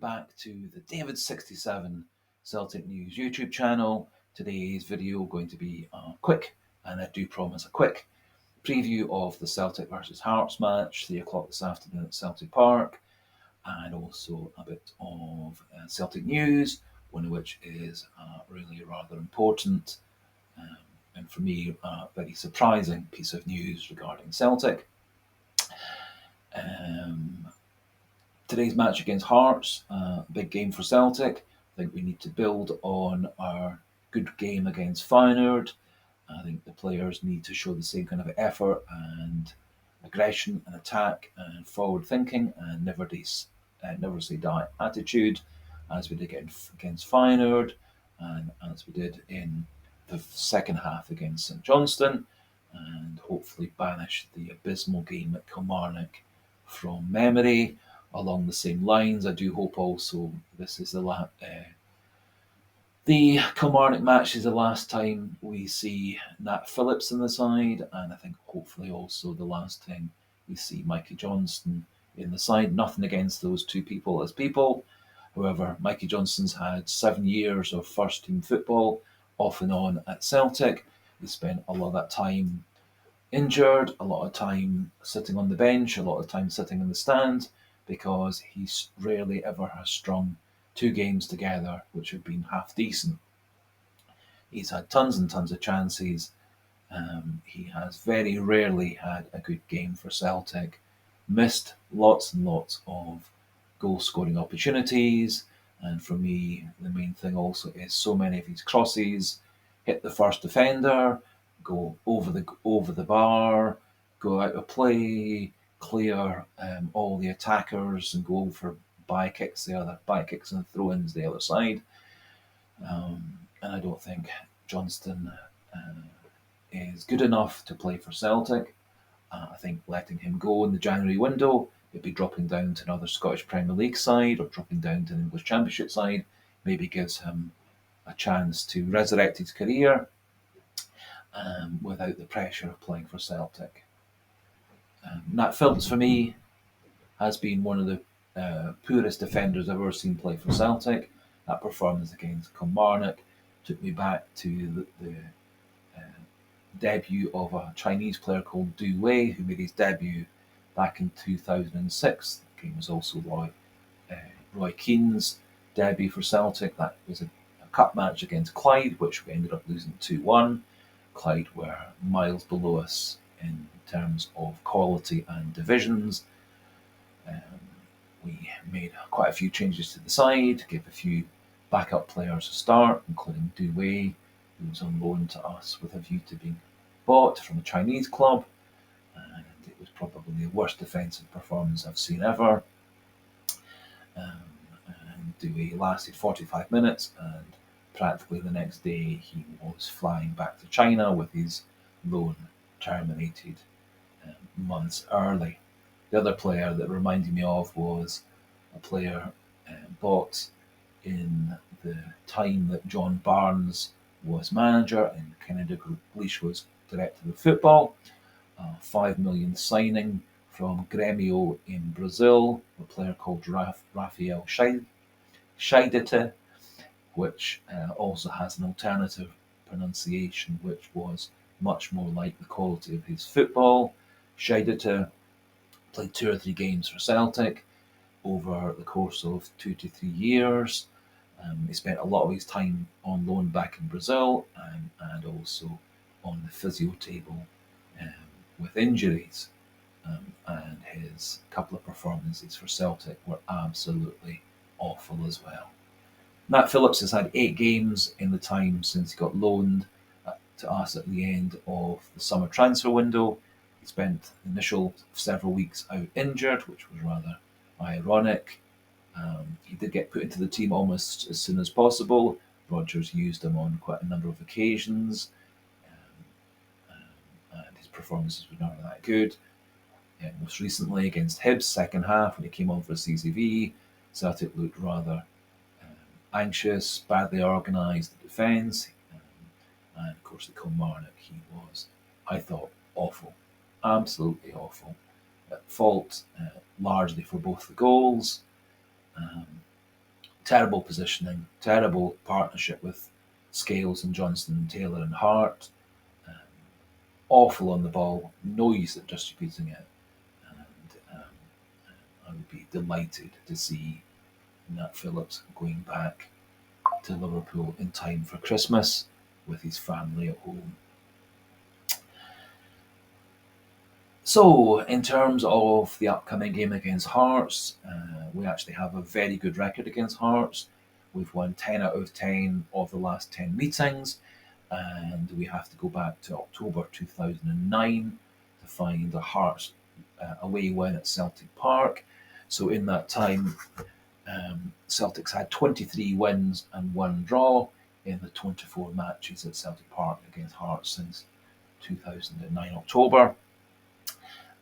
back to the David67 Celtic News YouTube channel. Today's video going to be quick, and I do promise a quick preview of the Celtic versus Hearts match, 3 o'clock this afternoon at Celtic Park, and also a bit of Celtic news, one of which is really rather important, and for me, a very surprising piece of news regarding Celtic. Today's match against Hearts, big game for Celtic. I think we need to build on our good game against Feyenoord. I think the players need to show the same kind of effort and aggression and attack and forward thinking and never say die attitude as we did against Feyenoord and as we did in the second half against St Johnstone, and hopefully banish the abysmal game at Kilmarnock from memory. Along the same lines, I do hope also this is the Kilmarnock match is the last time we see Nat Phillips in the side, and I think hopefully also the last time we see Mikey Johnston in the side. Nothing against those two people as people. However, Mikey Johnston's had 7 years of first team football off and on at Celtic. He spent a lot of that time injured, a lot of time sitting on the bench, a lot of time sitting in the stand, because he rarely ever has strung 2 games together which have been half decent. He's had tons and tons of chances. He has very rarely had a good game for Celtic. Missed lots and lots of goal-scoring opportunities. And for me, the main thing also is so many of his crosses hit the first defender, go over the bar, go out of play, clear all the attackers, and go for by kicks and throw-ins the other side. And I don't think Johnston is good enough to play for Celtic. I think letting him go in the January window, maybe dropping down to another Scottish Premier League side or dropping down to an English Championship side, maybe gives him a chance to resurrect his career without the pressure of playing for Celtic. Nat Phillips, for me, has been one of the poorest defenders I've ever seen play for Celtic. That performance against Kilmarnock took me back to the debut of a Chinese player called Du Wei, who made his debut back in 2006. The game was also Roy Keane's debut for Celtic. That was a cup match against Clyde, which we ended up losing 2-1. Clyde were miles below us in terms of quality and divisions. We made quite a few changes to the side, gave a few backup players a start, including Du Wei, who was on loan to us with a view to being bought from a Chinese club. And it was probably the worst defensive performance I've seen ever. And Du Wei lasted 45 minutes, and practically the next day he was flying back to China with his loan terminated months early. The other player that reminded me of was a player bought in the time that John Barnes was manager and Kennedy Dalglish was director of football. 5 million signing from Grêmio in Brazil, a player called Rafael Scheidete, which also has an alternative pronunciation which was much more like the quality of his football. Scheidete played 2 or 3 games for Celtic over the course of 2 to 3 years. He spent a lot of his time on loan back in Brazil and also on the physio table with injuries. And his couple of performances for Celtic were absolutely awful as well. Nat Phillips has had 8 games in the time since he got loaned to us at the end of the summer transfer window. He spent the initial several weeks out injured, which was rather ironic. He did get put into the team almost as soon as possible. Rodgers used him on quite a number of occasions, and his performances were not that good. Most recently against Hibs, second half, when he came on for CCV, Celtic looked rather anxious, badly organised defence, and of course the Kilmarnock, he was, I thought, awful, absolutely awful, at fault largely for both the goals. Terrible positioning, terrible partnership with Scales and Johnson, Taylor and Hart. Um, Awful on the ball, no use at distributing it. And I would be delighted to see Nat Phillips going back to Liverpool in time for Christmas with his family at home. So, in terms of the upcoming game against Hearts, we actually have a very good record against Hearts. We've won 10 out of 10 of the last 10 meetings, and we have to go back to October 2009 to find a Hearts away win at Celtic Park. So, in that time, Celtic's had 23 wins and 1 draw in the 24 matches at Celtic Park against Hearts since 2009 October.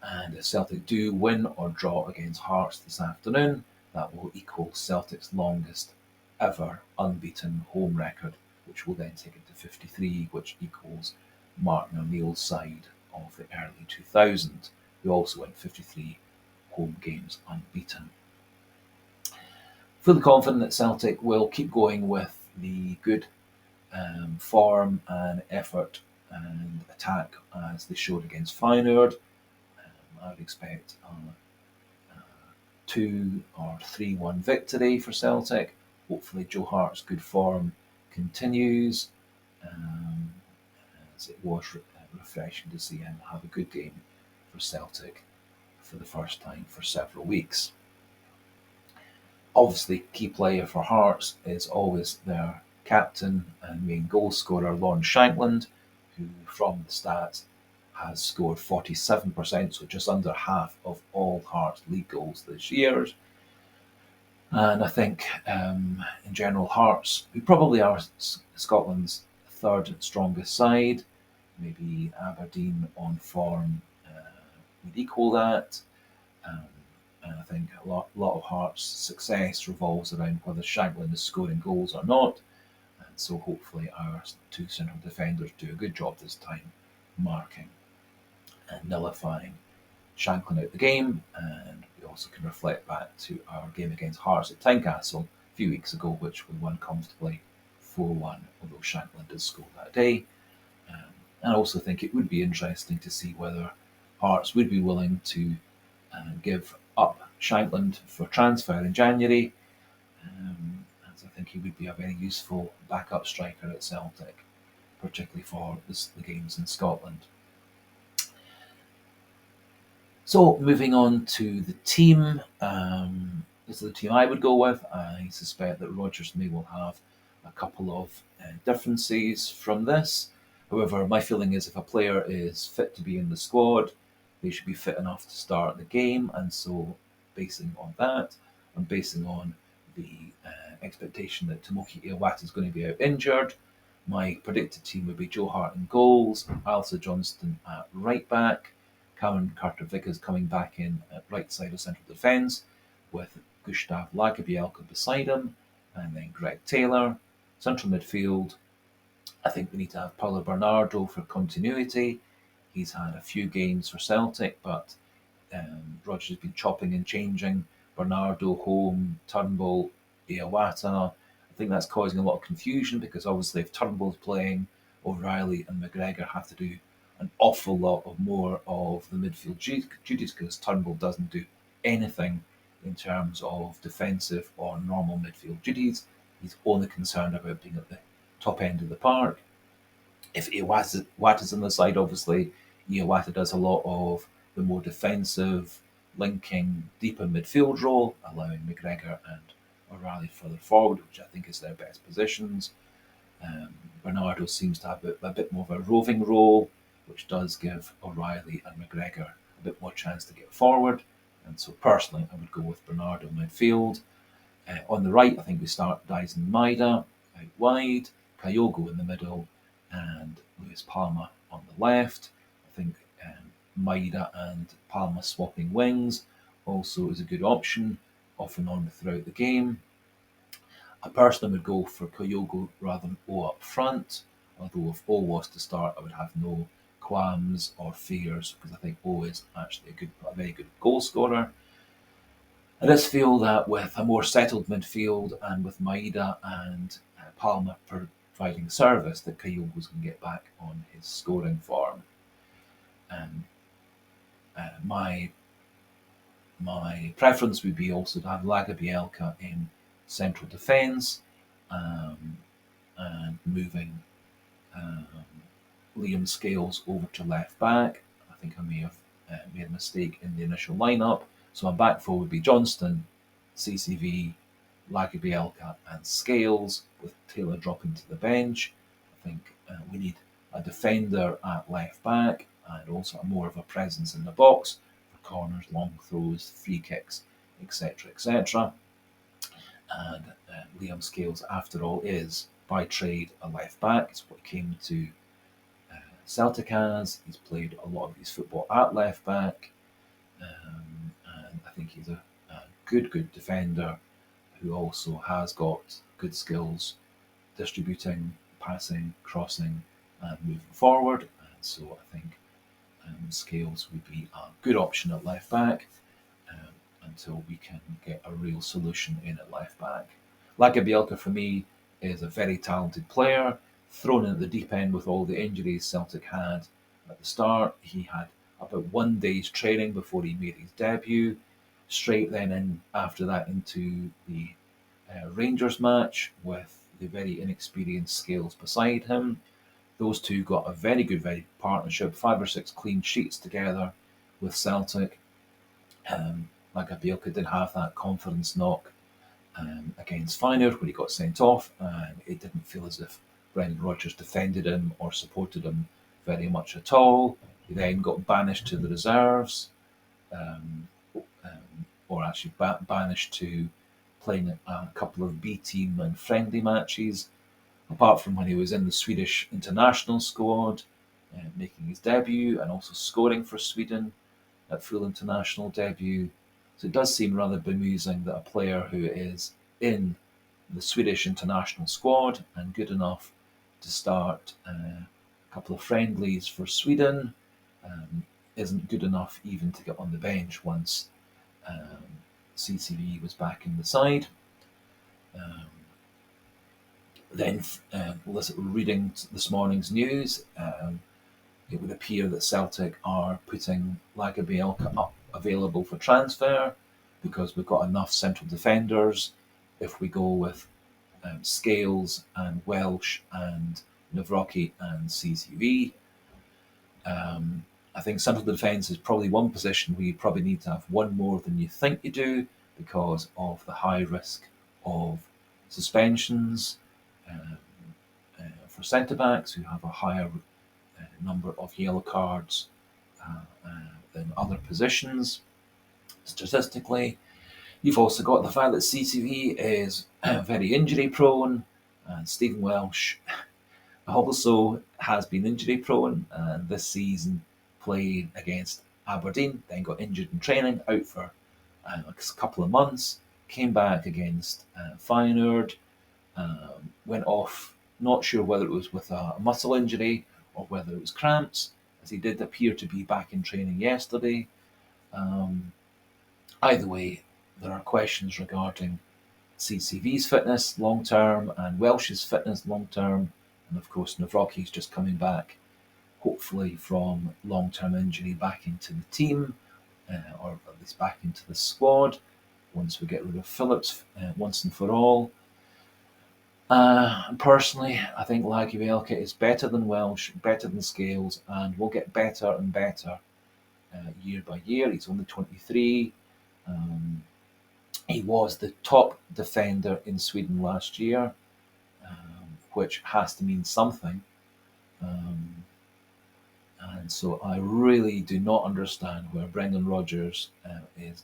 And if Celtic do win or draw against Hearts this afternoon, that will equal Celtic's longest ever unbeaten home record, which will then take it to 53, which equals Martin O'Neill's side of the early 2000s, who also went 53 home games unbeaten. Fully confident that Celtic will keep going with the good form and effort and attack as they showed against Feyenoord. I would expect a 2 or 3-1 victory for Celtic. Hopefully Joe Hart's good form continues, as it was refreshing to see him have a good game for Celtic for the first time for several weeks. Obviously, key player for Hearts is always their captain and main goal scorer, Lawrence Shankland, who from the stats has scored 47%, so just under half of all Hearts league goals this year. And I think, in general, Hearts, who probably are Scotland's third strongest side, maybe Aberdeen on form would equal that. And I think a lot of Hearts' success revolves around whether Shankland is scoring goals or not. And so hopefully our two central defenders do a good job this time marking and nullifying Shankland out the game. And we also can reflect back to our game against Hearts at Tynecastle a few weeks ago, which we won comfortably 4-1, although Shankland did score that day. And I also think it would be interesting to see whether Hearts would be willing to give up Shankland for transfer in January, as I think he would be a very useful backup striker at Celtic, particularly for the games in Scotland. So moving on to the team, this is the team I would go with. I suspect that Rodgers may well have a couple of differences from this. However, my feeling is if a player is fit to be in the squad, they should be fit enough to start the game. And so basing on that, and basing on the expectation that Tomoki Iwata is going to be out injured, my predicted team would be Joe Hart in goals, Alistair Johnston at right back, Cameron Carter-Vickers coming back in at right side of central defence, with Gustav Lagerbielke beside him, and then Greg Taylor. Central midfield, I think we need to have Paulo Bernardo for continuity. He's had a few games for Celtic, but Rodgers has been chopping and changing. Bernardo home, Turnbull, Iwata. I think that's causing a lot of confusion because obviously if Turnbull's playing, O'Reilly and McGregor have to do an awful lot of more of the midfield duties because Turnbull doesn't do anything in terms of defensive or normal midfield duties. He's only concerned about being at the top end of the park. If Iwata's on the side, obviously, Iwata does a lot of the more defensive, linking deeper midfield role, allowing McGregor and O'Reilly further forward, which I think is their best positions. Bernardo seems to have a bit more of a roving role, which does give O'Reilly and McGregor a bit more chance to get forward. And so personally, I would go with Bernardo midfield. On the right, I think we start Dyson Maeda out wide, Kyogo in the middle, and Luis Palma on the left. I think Maeda and Palma swapping wings also is a good option, off and on throughout the game. I personally would go for Kyogo rather than O up front, although if O was to start, I would have no qualms or fears because I think O is actually a very good goal scorer. I just feel that with a more settled midfield and with Maeda and Palmer providing service, that Kyogo's going to get back on his scoring form. Um, my preference would be also to have Lagerbielke in central defence, um, and moving um, Liam Scales over to left back. I think I may have made a mistake in the initial lineup. So my back four would be Johnston, CCV, Lagerbielke, and Scales, with Taylor dropping to the bench. I think we need a defender at left back and also more of a presence in the box for corners, long throws, free kicks, etc., etc. And Liam Scales, after all, is by trade a left back. It's what came to Celtic has. He's played a lot of his football at left back, and I think he's a good defender who also has got good skills distributing, passing, crossing, and moving forward. And so I think Scales would be a good option at left back until we can get a real solution in at left back. Lagerbielke for me is a very talented player, thrown in at the deep end with all the injuries Celtic had at the start. He had about 1 day's training before he made his debut. Straight then in after that into the Rangers match with the very inexperienced Scales beside him. Those two got a very partnership, 5 or 6 clean sheets together with Celtic. Lagerbielke did have that confidence knock against Feyenoord when he got sent off, and it didn't feel as if Brendan Rodgers defended him or supported him very much at all. He then got banished to the reserves, or actually banished to playing a couple of B team and friendly matches, apart from when he was in the Swedish international squad, making his debut and also scoring for Sweden at full international debut. So it does seem rather bemusing that a player who is in the Swedish international squad and good enough to start a couple of friendlies for Sweden isn't good enough even to get on the bench once CCV was back in the side. Then, reading this morning's news, it would appear that Celtic are putting Lagerbielke up available for transfer because we've got enough central defenders. If we go with Scales and Welsh and Nawrocki and CCV, I think central defence is probably one position where you probably need to have one more than you think you do because of the high risk of suspensions for centre backs who have a higher number of yellow cards than other positions statistically. You've also got the fact that CCV is very injury prone, and Stephen Welsh also has been injury prone, and this season played against Aberdeen, then got injured in training, out for a couple of months, came back against Feyenoord, went off, not sure whether it was with a muscle injury or whether it was cramps, as he did appear to be back in training yesterday. Either way, there are questions regarding CCV's fitness long term and Welsh's fitness long term, and of course Nawrocki's just coming back, hopefully from long term injury, back into the team, or at least back into the squad once we get rid of Phillips once and for all. Personally, I think Lagerbielke is better than Welsh, better than Scales, and will get better and better year by year. He's only 23. He was the top defender in Sweden last year, which has to mean something. And so I really do not understand where Brendan Rodgers is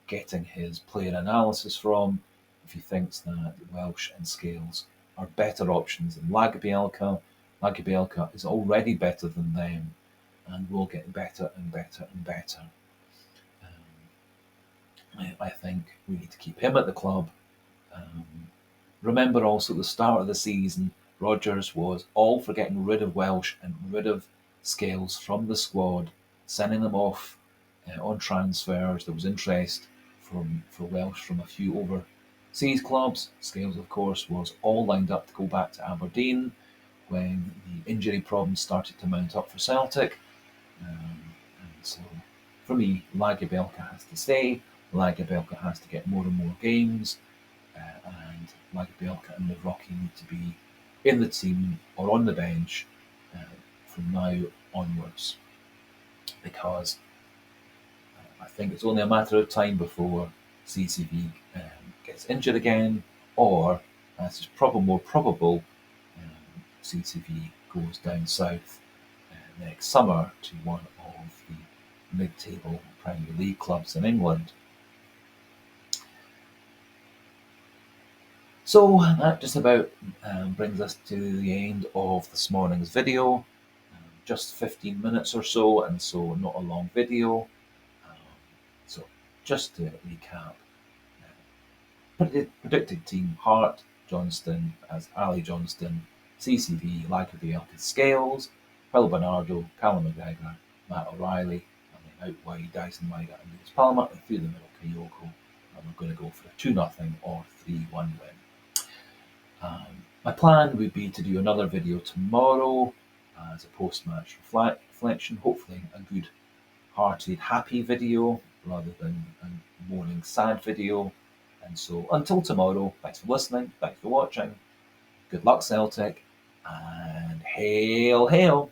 getting his player analysis from if he thinks that Welsh and Scales are better options than Lagerbielke. Lagerbielke is already better than them and will get better and better and better. I think we need to keep him at the club. Remember also at the start of the season, Rodgers was all for getting rid of Welsh and rid of Scales from the squad, sending them off on transfers. There was interest for Welsh from a few overseas clubs. Scales, of course, was all lined up to go back to Aberdeen when the injury problems started to mount up for Celtic. And so, for me, Lagerbielke has to stay. Lagerbielke has to get more and more games. And Lagerbielke and Rocky need to be in the team or on the bench from now onwards, because I think it's only a matter of time before CCV gets injured again, or, as is more probable, CCV goes down south next summer to one of the mid-table Premier League clubs in England. So that just about brings us to the end of this morning's video. Just 15 minutes or so, and so not a long video. So just to recap, predicted team: Hart, Johnston as Ali Johnston, CCV, Lagerbielke, Scales, Phil Bernardo, Callum McGregor, Matt O'Reilly, and then out wide Dyson Liga and Lewis Palmer, and through the middle Kyogo. And we're going to go for a 2-0 or 3-1 win. My plan would be to do another video tomorrow as a post-match reflection, hopefully a good hearted, happy video rather than a moaning, sad video. And so until tomorrow, thanks for listening, thanks for watching, good luck Celtic, and hail, hail!